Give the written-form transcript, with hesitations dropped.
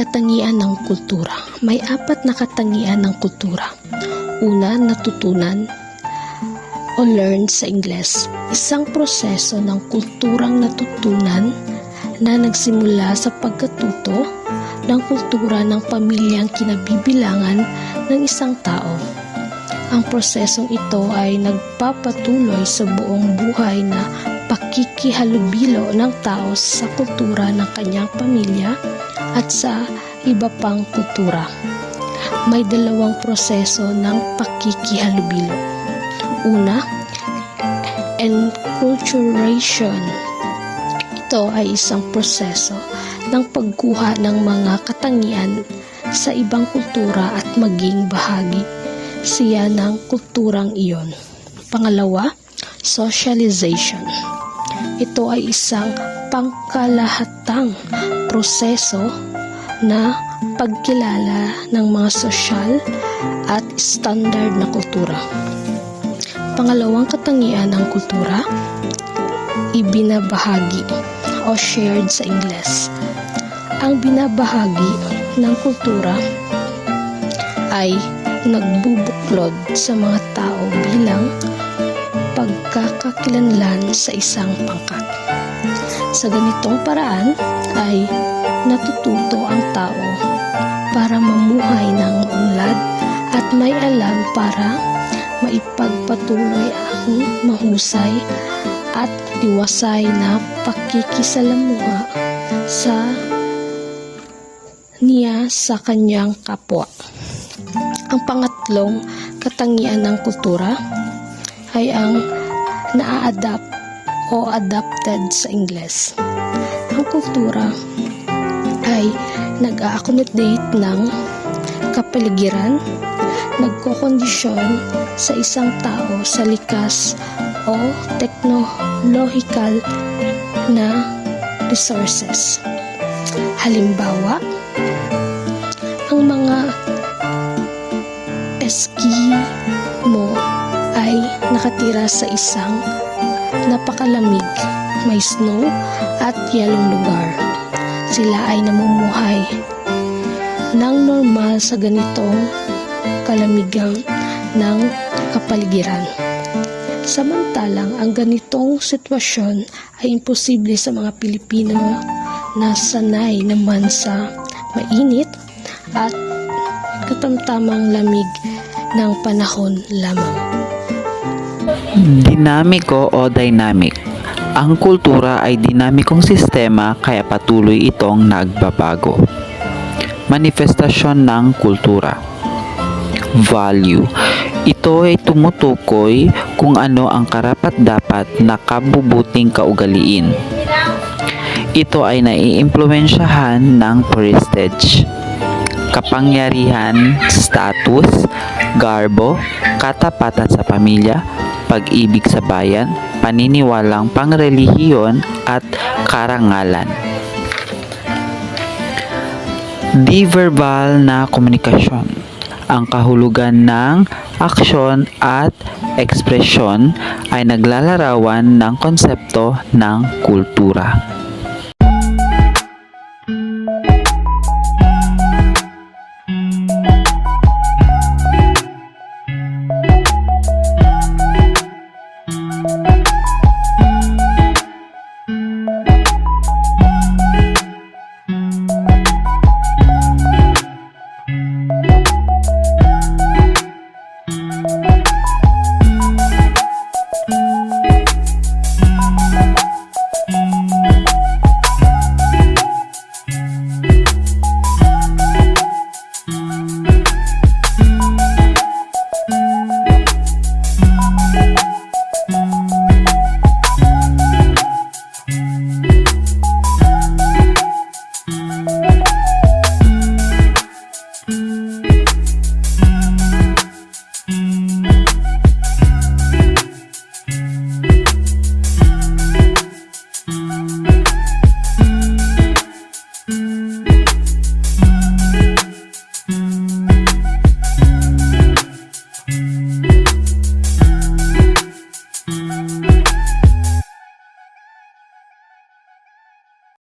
Katangian ng kultura. May 4 na katangian ng kultura. Una, natutunan o learn sa Ingles. Isang proseso ng kulturang natutunan na nagsimula sa pagkatuto ng kultura ng pamilyang kinabibilangan ng isang tao. Ang prosesong ito ay nagpapatuloy sa buong buhay na pakikihalubilo ng tao sa kultura ng kanyang pamilya at sa iba pang kultura. May 2 proseso ng pakikihalubilo. Una, enculturation. Ito ay isang proseso ng pagkuha ng mga katangian sa ibang kultura at maging bahagi siya ng kulturang iyon. Pangalawa, socialization. Ito ay isang pangkalahatang proseso na pagkilala ng mga sosyal at standard na kultura. Pangalawang katangian ng kultura, ibinabahagi o shared sa Ingles. Ang binabahagi ng kultura ay nagbubuklod sa mga tao bilang pagkakakilanlan sa isang pangkat. Sa ganitong paraan ay natututo ang tao para mamuhay ng unlad at may alam para maipagpatuloy ang mahusay at liwasay na pakikisalamuha niya sa kanyang kapwa. Ang pangatlong katangian ng kultura ay ang na-adapt o adapted sa Ingles. Ang kultura ay nag-a-accommodate ng kapaligiran, nagkokondisyon sa isang tao sa likas o technological na resources. Halimbawa, ang mga Eskimo ay nakatira sa isang napakalamig, may snow at yelong lugar. Sila ay namumuhay ng normal sa ganitong kalamigang ng kapaligiran. Samantalang ang ganitong sitwasyon ay imposible sa mga Pilipino na sanay naman sa mainit at katamtamang lamig ng panahon lamang. Dinamiko o dynamic. Ang kultura ay dinamikong sistema kaya patuloy itong nagbabago. Manifestasyon ng kultura. Value. Ito ay tumutukoy kung ano ang karapat-dapat na kabubuting kaugaliin. Ito ay naiimpluwensyahan ng prestige, kapangyarihan, status, garbo, katapatan sa pamilya, pag-ibig sa bayan, paniniwalang pangrelihiyon at karangalan. Di-verbal na komunikasyon. Ang kahulugan ng aksyon at ekspresyon ay naglalarawan ng konsepto ng kultura.